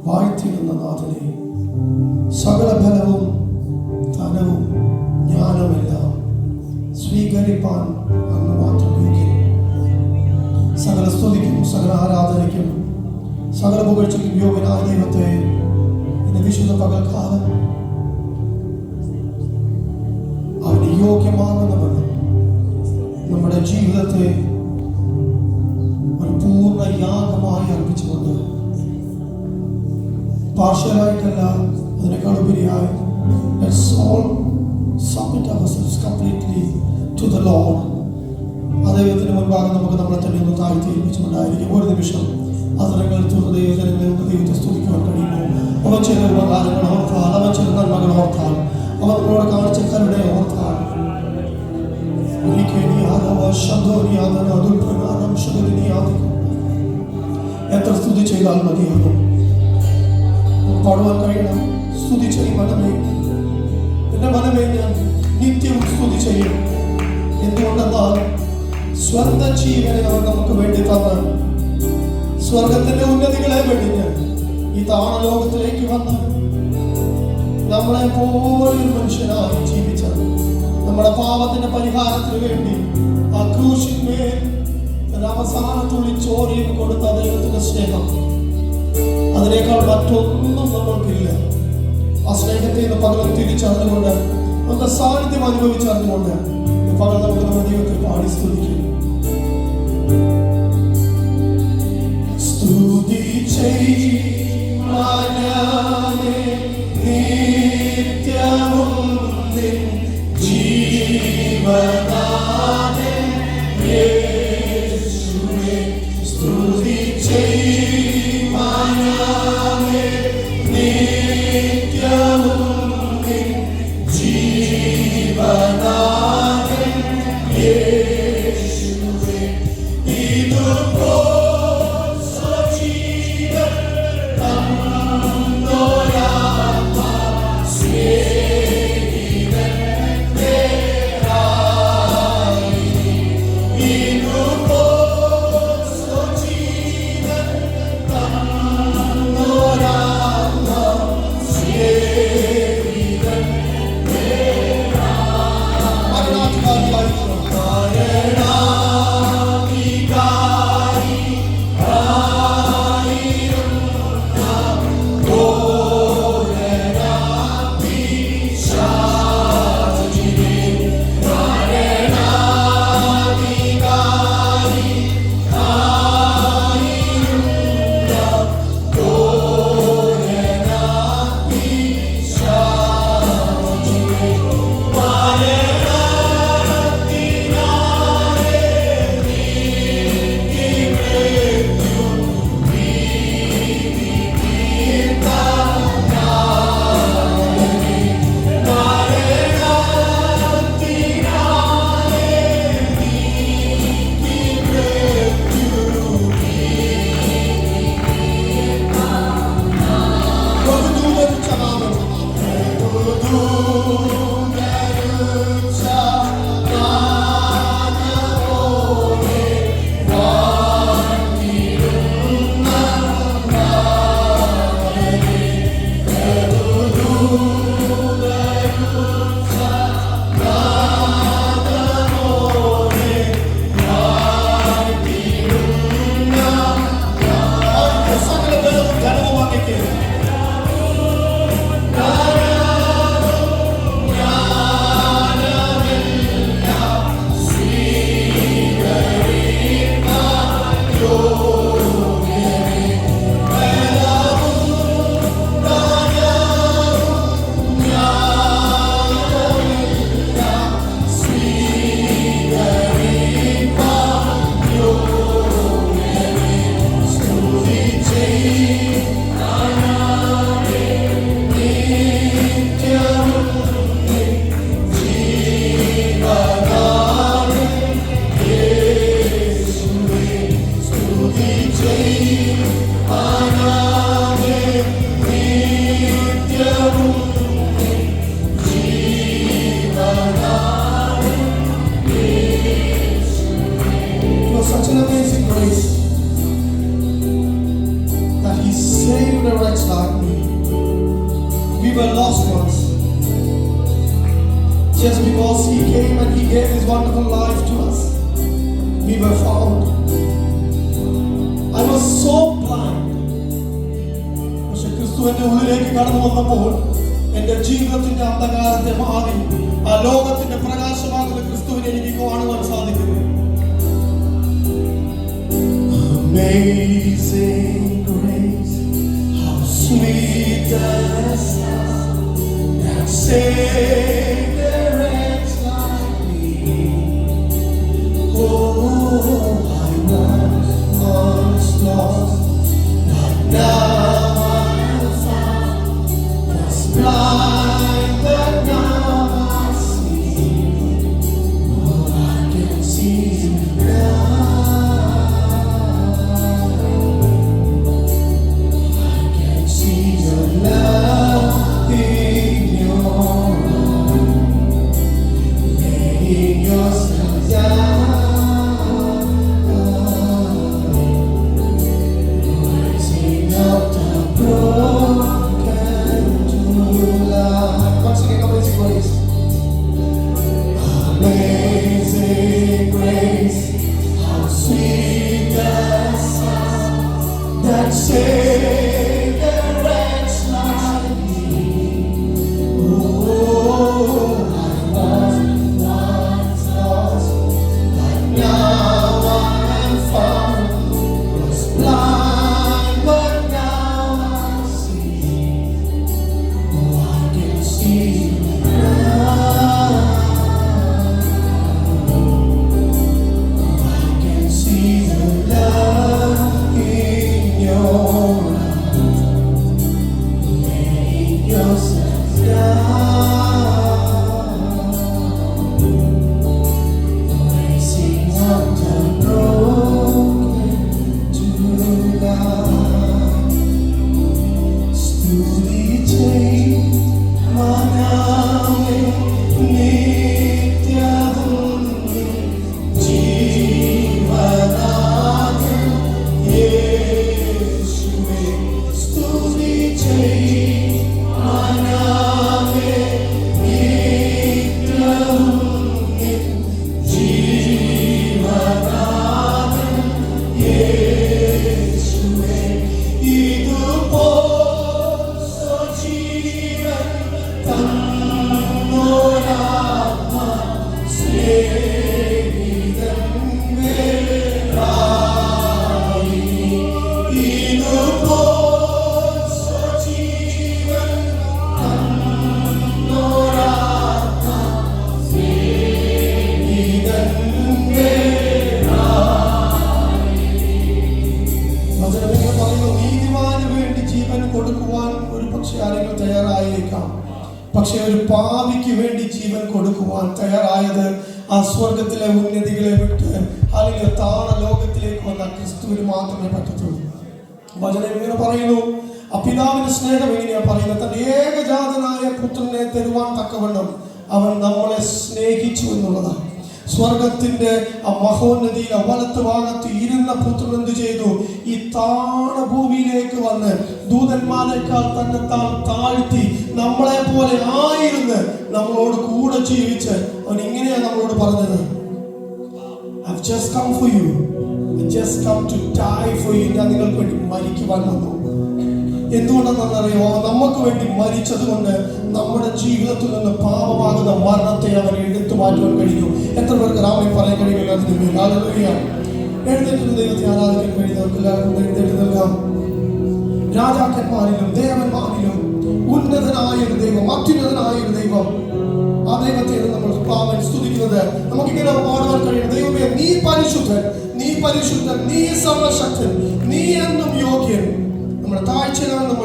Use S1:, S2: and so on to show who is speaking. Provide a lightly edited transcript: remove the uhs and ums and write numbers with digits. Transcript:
S1: വാഴ്ത്തിടുന്ന നാഥനെ, സകല ബലവും ധനവും ജ്ഞാനമെല്ലാം സ്വീകരിപ്പാൻ അങ്ങ് മാത്രം യോഗ്യൻ. സകല സ്തുതിക്കും സകല ആരാധനയ്ക്കും സകല പുകഴ്ചയ്ക്കും യോഗ്യനായ ദൈവത്തെ ഇന്ന് വിശുദ്ധ പകൽക്കാലം അവന് യോഗ്യമാകുന്നവർ നമ്മുടെ ജീവിതത്തെ ഒരു പൂർണ്ണ യാഗമായി അർപ്പിച്ചുകൊണ്ട് പാർഷ്യലായിട്ടല്ല, അതിനേക്കാൾ ഉപരിയായി let's all submit ourselves completely to the Lord. ദൈവത്തിന് മുൻപാകെ നമുക്ക് നമ്മളെ തന്നെ ഒന്ന് താഴ്ത്തി ഏൽപ്പിച്ചുകൊണ്ടായിരിക്കും. ഒരു നിമിഷം അതരങ്ങൾ തുറന്ന് ദൈവത്തെ സ്തുതിക്കുവാൻ കഴിയുമോ? അവൻ ചില ഉപകാരങ്ങൾ ഓർത്താൽ, അവൻ ചില നന്മകൾ ഓർത്താൽ, അവൻ നമ്മളോട് കാണിച്ച കരുണ ഓർത്താൽ, എത്ര സ്തുതി ചെയ്താൽ മതിയാകും? പാടുവാൻ കഴിയണം. സ്തുതി ചെയ്യും മനമേ, എന്റെ മനമേ, ഞാൻ നിത്യവും സ്തുതി ചെയ്യും. എന്തുകൊണ്ടെന്നാൽ സ്വന്തം ജീവനെ അവൻ നമുക്ക് വേണ്ടി തന്ന്, സ്വർഗത്തിന്റെ ഉന്നതികളെ വെടിഞ്ഞ് ഈ താണ ലോകത്തിലേക്ക് വന്ന് നമ്മളെ പോലെ മനുഷ്യനായി ജീവിച്ച, നമ്മുടെ പാപത്തിന്റെ പരിഹാരത്തിന് വേണ്ടി ആ ക്രൂശിന്മേൽ അവസാനത്തുള്ളി ചോരയും കൊടുത്ത ദൈവത്തിന്റെ സ്നേഹം, അതിനേക്കാൾ മറ്റൊന്നും നമ്മൾക്കില്ല. ആ സ്നേഹത്തെ ഇന്ന് പകരം തിരിച്ചറിഞ്ഞുകൊണ്ട്, നമ്മുടെ സാന്നിധ്യം അനുഭവിച്ചറിഞ്ഞുകൊണ്ട് പകരം നമുക്ക് നമ്മുടെ ദൈവത്തെ പാടി സ്തുതിക്കും. സ്തുതി ചെയ്യ് നിത്യവും നിൻ ജീവനാഥേ യേശുവേ. സ്തുതി ചെയ്യ് നിത്യവും നിൻ ജീവനാഥേ യേശുവേ. Such an amazing grace that He saved a wretch like me. We were lost ones. Just because He came and He gave His wonderful life to us, we were found. I was so blind. പക്ഷെ ക്രിസ്തു എന്റെ ഉള്ളിലേക്ക് കടന്നു വന്നപ്പോൾ എന്റെ ജീവിതത്തിന്റെ അന്ധകാരത്തെ മാറി ആ ലോകത്തിന്റെ പ്രകാശമാകുന്ന ക്രിസ്തുവിനെ എനിക്ക് കാണുവാൻ സാധിക്കുന്നു. Amazing grace, how sweet the sound that saved a wretch like me. Oh, I was lost, but now I'm found. Was blind, but now I see. Oh, I can see now. Amazing grace, how sweet the sound that saved a wretch like me. Oh, I was once lost, but now I am found. Was blind, but now I see. Oh, I can see now. പക്ഷെ ഒരു പാപിക്ക് വേണ്ടി ജീവൻ കൊടുക്കുവാൻ തയ്യാറായത് ആ സ്വർഗത്തിലെ ഉന്നതികളെ വിട്ട് അല്ലെങ്കിൽ താണ ലോകത്തിലേക്ക് വന്ന ക്രിസ്തുവിന് മാത്രമേ പറ്റത്തുള്ളൂ. വചനം ഇങ്ങനെ പറയുന്നു, ആ പിതാവിന്റെ സ്നേഹം എങ്ങനെയാ പറയുന്നത്? തന്റെ ഏകജാതനായ പുത്രനെ തരുവാൻ തക്കവണ്ണം അവൻ നമ്മളെ സ്നേഹിച്ചു എന്നുള്ളതാണ്. സ്വർഗത്തിന്റെ ആ മഹോന്നതിയിൽ വലത്ത് ഭാഗത്ത് ഇരുന്ന പുത്രൻ എന്ത് ചെയ്തു? ഈ താണ ഭൂമിയിലേക്ക് വന്ന് ദൂതന്മാരെക്കാൾ തന്നെ താഴ്ത്തി നമ്മളെ പോലെ ആയിരുന്ന് നമ്മളോട് കൂടെ ജീവിച്ച് അവൻ ഇങ്ങനെയാ നമ്മളോട് പറഞ്ഞത്, I've just come for you. I just come to die for you. ഞാൻ നിങ്ങൾക്ക് വേണ്ടി മരിക്കുവാൻ വന്നു. എന്തുകൊണ്ടെന്നറിയോ? നമുക്ക് വേണ്ടി മരിച്ചത് കൊണ്ട് നമ്മുടെ ജീവിതത്തിൽ നിന്ന് പാപമാകുന്ന മരണത്തെ അവൻ എടുത്തു മാറ്റുവാൻ കഴിഞ്ഞു. എത്ര പേർക്ക് ആമേൻ പറയാൻ കഴിയുമല്ലോ? അതിന് ഹല്ലേലൂയ. എഴുന്നേറ്റ് ദൈവത്തെ ആരാധിക്കാൻ കഴിയുന്നവർക്ക് എല്ലാവർക്കും എഴുന്നേറ്റ് നിൽക്കാം. രാജാക്കന്മാരിലും ദേവന്മാരിലും ഉന്നതനായ ഒരു ദൈവം, അത്യുന്നതനായ ഒരു ദൈവം, ആ ദൈവത്തെ നമ്മൾ പാവൻ സ്തുതിക്കുന്നത് നമുക്കിങ്ങനെ പാടുവാൻ കഴിയും. ദൈവമേ, നീ പരിശുദ്ധൻ, നീ പരിശുദ്ധൻ, നീ സർവശക്തൻ, നീ എന്നും യോഗ്യൻ. നമ്മുടെ താഴ്ചകൾ നമ്മളെ